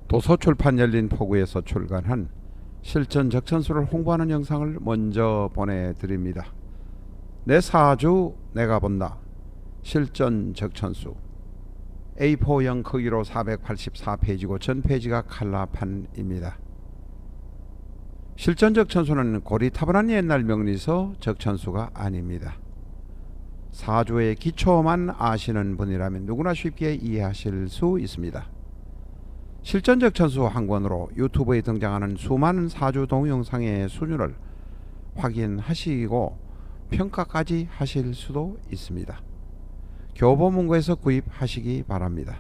도서출판 열린 포구에서 출간한 실전 적천수를 홍보하는 영상을 먼저 보내드립니다. 내 사주 내가 본다. 실전 적천수 A4형 크기로 484페이지고 전 페이지가 칼라판입니다. 실전 적천수는 고리타분한 옛날 명리서 적천수가 아닙니다. 사주의 기초만 아시는 분이라면 누구나 쉽게 이해하실 수 있습니다. 실전 적천수 한 권으로 유튜브에 등장하는 수많은 사주 동영상의 수준을 확인하시고 평가까지 하실 수도 있습니다. 교보문고에서 구입하시기 바랍니다.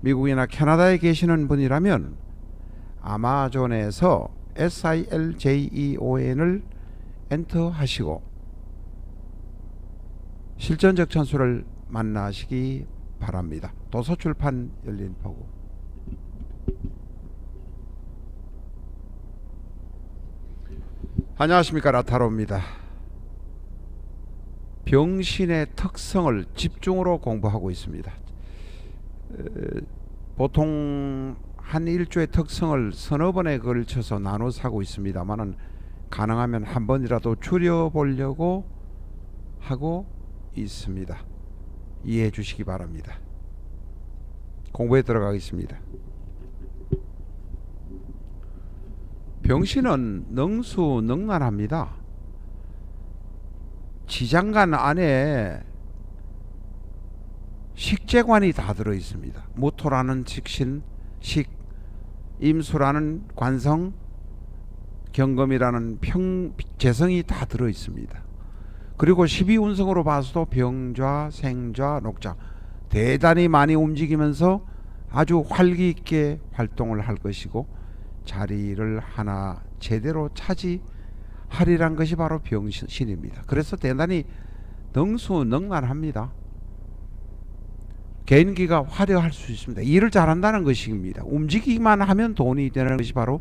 미국이나 캐나다에 계시는 분이라면 아마존에서 SILJEON을 엔터하시고 실전 적천수를 만나시기 바랍니다. 도서출판 열린 포구. 안녕하십니까, 라타로입니다. 병신의 특성을 집중으로 공부하고 있습니다. 보통 한 일주의 특성을 서너 번에 걸쳐서 나눠서 하고 있습니다만은 가능하면 한 번이라도 줄여보려고 하고 있습니다. 이해해 주시기 바랍니다. 공부에 들어가겠습니다. 병신은 능수능란합니다. 지장간 안에 식재관이 다 들어 있습니다. 무토라는 직신, 식, 임수라는 관성, 경금이라는 재성이 다 들어 있습니다. 그리고 12운성으로 봐서도 병좌, 생좌, 녹좌 대단히 많이 움직이면서 아주 활기 있게 활동을 할 것이고 자리를 하나 제대로 차지하리란 것이 바로 병신입니다. 그래서 대단히 능수능란합니다. 개인기가 화려할 수 있습니다. 일을 잘한다는 것입니다. 움직이기만 하면 돈이 되는 것이 바로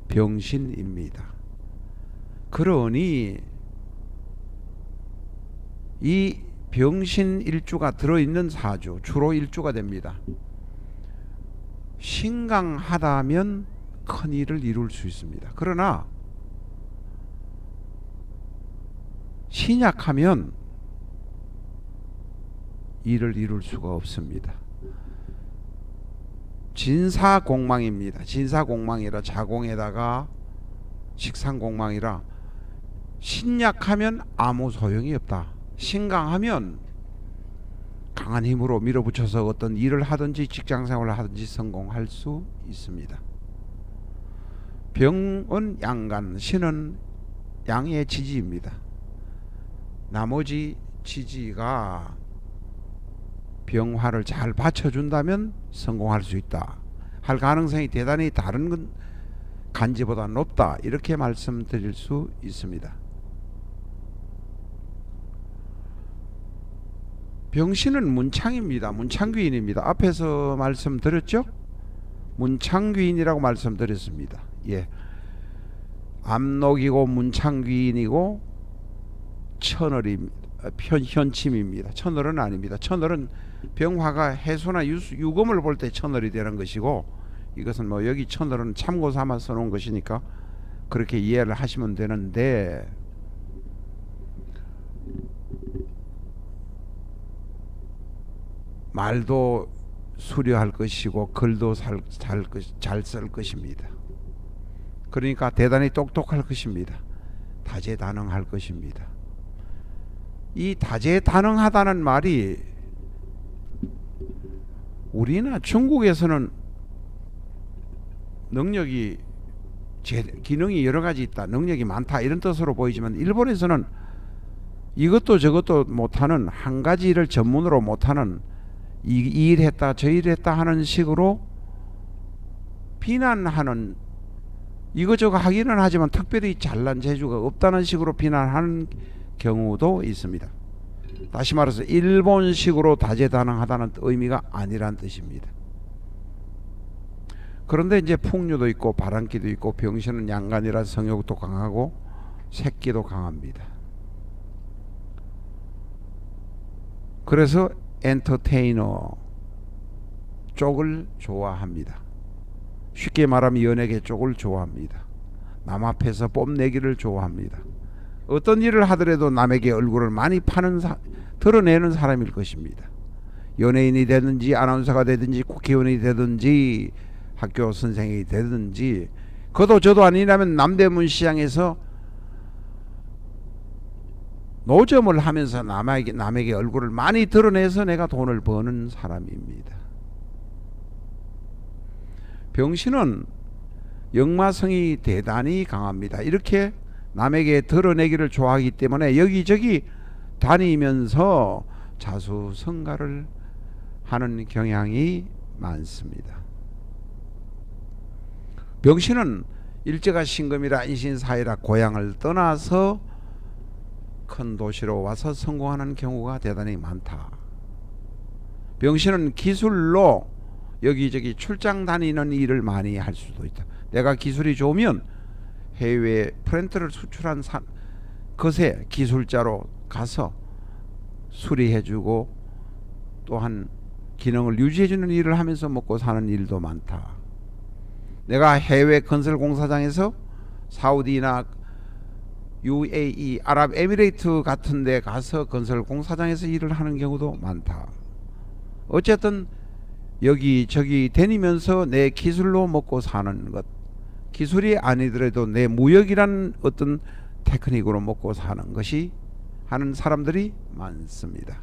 병신입니다. 그러니 이 병신 일주가 들어있는 사주, 주로 일주가 됩니다. 신강하다면 큰 일을 이룰 수 있습니다. 그러나 신약하면 일을 이룰 수가 없습니다. 진사공망입니다. 진사공망이라 자공에다가 식상공망이라 신약하면 아무 소용이 없다. 신강하면 강한 힘으로 밀어붙여서 어떤 일을 하든지 직장생활을 하든지 성공할 수 있습니다. 병은 양간, 신은 양의 지지입니다. 나머지 지지가 병화를 잘 받쳐준다면 성공할 수 있다 할 가능성이 대단히 다른 간지보다 높다, 이렇게 말씀드릴 수 있습니다. 병신은 문창입니다. 문창귀인입니다. 앞에서 말씀드렸죠? 문창귀인이라고 말씀드렸습니다. 예, 암록이고 문창귀인이고 천을입니다. 현침입니다. 천을은 아닙니다. 천을은 병화가 해수나 유금을 볼 때 천을이 되는 것이고, 이것은 뭐 여기 천을은 참고 삼아 써놓은 것이니까 그렇게 이해를 하시면 되는데, 말도 수려할 것이고 글도 잘 쓸 것입니다. 그러니까 대단히 똑똑할 것입니다. 다재다능할 것입니다. 이 다재다능하다는 말이 우리나 중국에서는 능력이 기능이 여러 가지 있다, 능력이 많다, 이런 뜻으로 보이지만 일본에서는 이것도 저것도 못하는, 한 가지 일을 전문으로 못하는, 이 일 했다 저 일 했다 하는 식으로 비난하는, 이거저거 하기는 하지만 특별히 잘난 재주가 없다는 식으로 비난하는 경우도 있습니다. 다시 말해서 일본식으로 다재다능하다는 의미가 아니란 뜻입니다. 그런데 이제 풍류도 있고 바람기도 있고 병신은 양간이라 성욕도 강하고 색기도 강합니다. 그래서 엔터테이너, 쪽을 좋아합니다. 쉽게 말하면 연예계 쪽을 좋아합니다. 남 앞에서 뽐내기를 좋아합니다. 어떤 일을 하더라도 남에게 얼굴을 많이 드러내는 사람일 것입니다. 연예인이 되든지 아나운서가 되든지 국회의원이 되든지 학교 선생이 되든지 그도 저도 아니라면 남대문 시장에서 노점을 하면서 남에게 얼굴을 많이 드러내서 내가 돈을 버는 사람입니다. 병신은 역마성이 대단히 강합니다. 이렇게 남에게 드러내기를 좋아하기 때문에 여기저기 다니면서 자수성가를 하는 경향이 많습니다. 병신은 일제가 신금이라 인신사이라 고향을 떠나서 큰 도시로 와서 성공하는 경우가 대단히 많다. 병신은 기술로 여기저기 출장 다니는 일을 많이 할 수도 있다. 내가 기술이 좋으면 해외에 프린터를 수출한 것에 기술자로 가서 수리해주고 또한 기능을 유지해주는 일을 하면서 먹고 사는 일도 많다. 내가 해외 건설 공사장에서 사우디나 UAE 아랍에미레이트 같은 데 가서 건설 공사장에서 일을 하는 경우도 많다. 어쨌든 여기저기 다니면서 내 기술로 먹고 사는 것, 기술이 아니더라도 내 무역이란 어떤 테크닉으로 먹고 사는 것이 하는 사람들이 많습니다.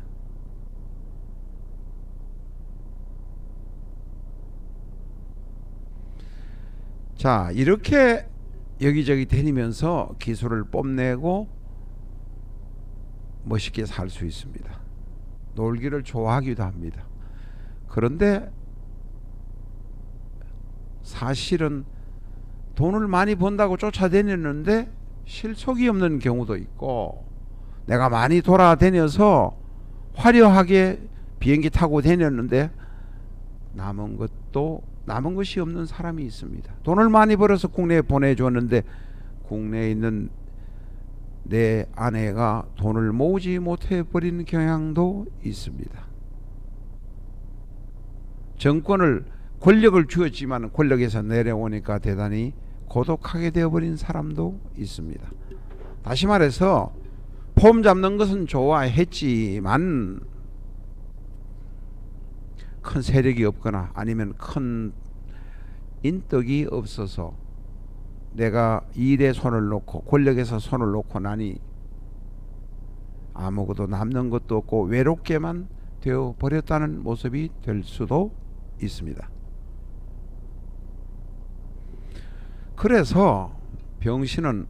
자, 이렇게 여기저기 다니면서 기술을 뽐내고 멋있게 살 수 있습니다. 놀기를 좋아하기도 합니다. 그런데 사실은 돈을 많이 번다고 쫓아다녔는데 실속이 없는 경우도 있고, 내가 많이 돌아다녀서 화려하게 비행기 타고 다녔는데 남은 것이 없는 사람이 있습니다. 돈을 많이 벌어서 국내에 보내줬는데 국내에 있는 내 아내가 돈을 모으지 못해 버리는 경향도 있습니다. 권력을 주었지만 권력에서 내려오니까 대단히 고독하게 되어버린 사람도 있습니다. 다시 말해서 폼 잡는 것은 좋아했지만 큰 세력이 없거나 아니면 큰 인덕이 없어서 내가 일에 손을 놓고 권력에서 손을 놓고 나니 아무것도 남는 것도 없고 외롭게만 되어 버렸다는 모습이 될 수도 있습니다. 그래서 병신은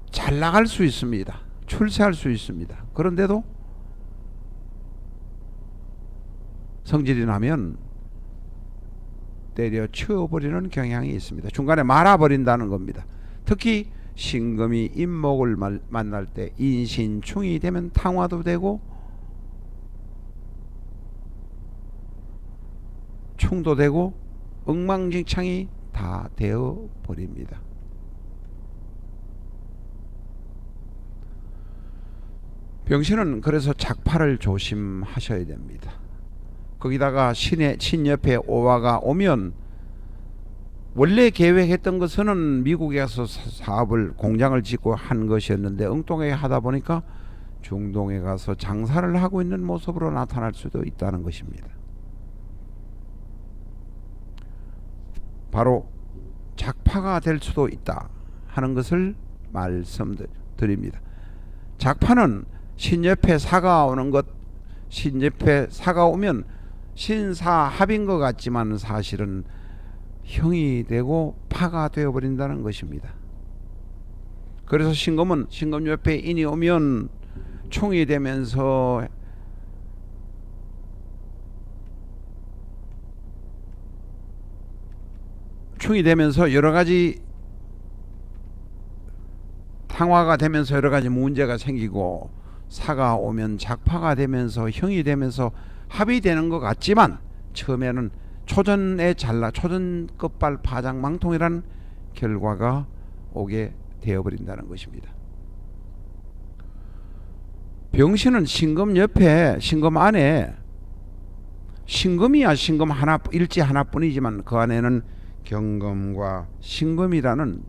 잘 나갈 수 있습니다. 출세할 수 있습니다. 그런데도 성질이 나면 때려치워버리는 경향이 있습니다. 중간에 말아버린다는 겁니다. 특히 신금이 인목을 만날 때 인신충이 되면 탕화도 되고 충도 되고 엉망진창이 다 되어 버립니다. 병신은 그래서 작파를 조심하셔야 됩니다. 거기다가 신 옆에 오화가 오면 원래 계획했던 것은 미국에 가서 사업을 공장을 짓고 한 것이었는데 엉뚱하게 하다 보니까 중동에 가서 장사를 하고 있는 모습으로 나타날 수도 있다는 것입니다. 바로 작파가 될 수도 있다 하는 것을 말씀드립니다. 작파는 신 옆에 사가 오는 것, 신 옆에 사가 오면 신사합인 것 같지만 사실은 형이 되고 파가 되어버린다는 것입니다. 그래서 신금은 신금 옆에 인이 오면 총이 되면서 여러 가지 탕화가 되면서 여러 가지 문제가 생기고, 사가 오면 작파가 되면서 형이 되면서 합이 되는 것 같지만 처음에는 초전 끝발 파장망통이라는 결과가 오게 되어버린다는 것입니다. 병신은 신금 옆에, 신금 안에 신금이야 신금 하나 일지 하나뿐이지만 그 안에는 경금과 신금이라는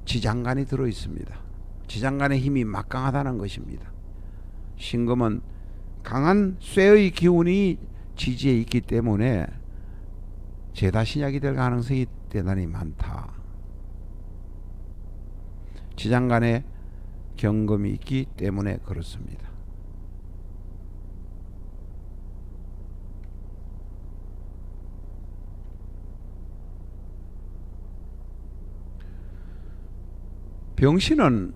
지장간이 들어 있습니다. 지장간의 힘이 막강하다는 것입니다. 신금은 강한 쇠의 기운이 지지에 있기 때문에 제다신약이 될 가능성이 대단히 많다. 지장간에 경금이 있기 때문에 그렇습니다. 병신은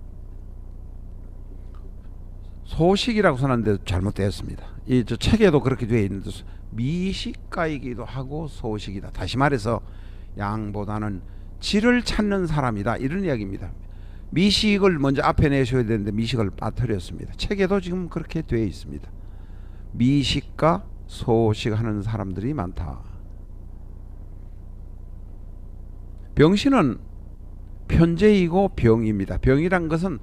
소식이라고 써놨는데 잘못되었습니다. 이 저 책에도 그렇게 되어 있는데 미식가이기도 하고 소식이다. 다시 말해서 양보다는 질을 찾는 사람이다. 이런 이야기입니다. 미식을 먼저 앞에 내셔야 되는데 미식을 빠뜨렸습니다. 책에도 지금 그렇게 되어 있습니다. 미식과 소식하는 사람들이 많다. 병신은 편재이고 병입니다. 병이란 것은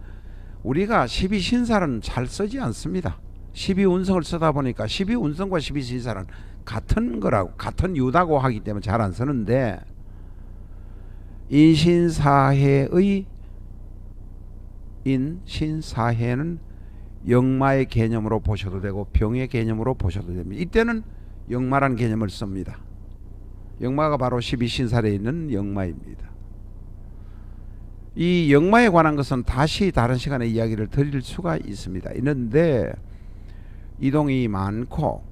우리가 12신살은 잘 쓰지 않습니다. 12운성을 쓰다 보니까 12운성과 12신살은 같은 거라고 같은 유다고 하기 때문에 잘 안 쓰는데 인신사해의 인신사해는 역마의 개념으로 보셔도 되고 병의 개념으로 보셔도 됩니다. 이때는 역마라는 개념을 씁니다. 역마가 바로 12신살에 있는 역마입니다. 이 역마에 관한 것은 다시 다른 시간에 이야기를 드릴 수가 있습니다. 있는데 이동이 많고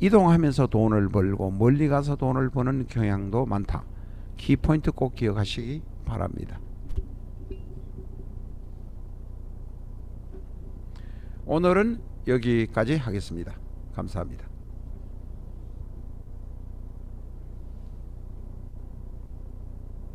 이동하면서 돈을 벌고 멀리 가서 돈을 버는 경향도 많다. 키포인트 꼭 기억하시기 바랍니다. 오늘은 여기까지 하겠습니다. 감사합니다.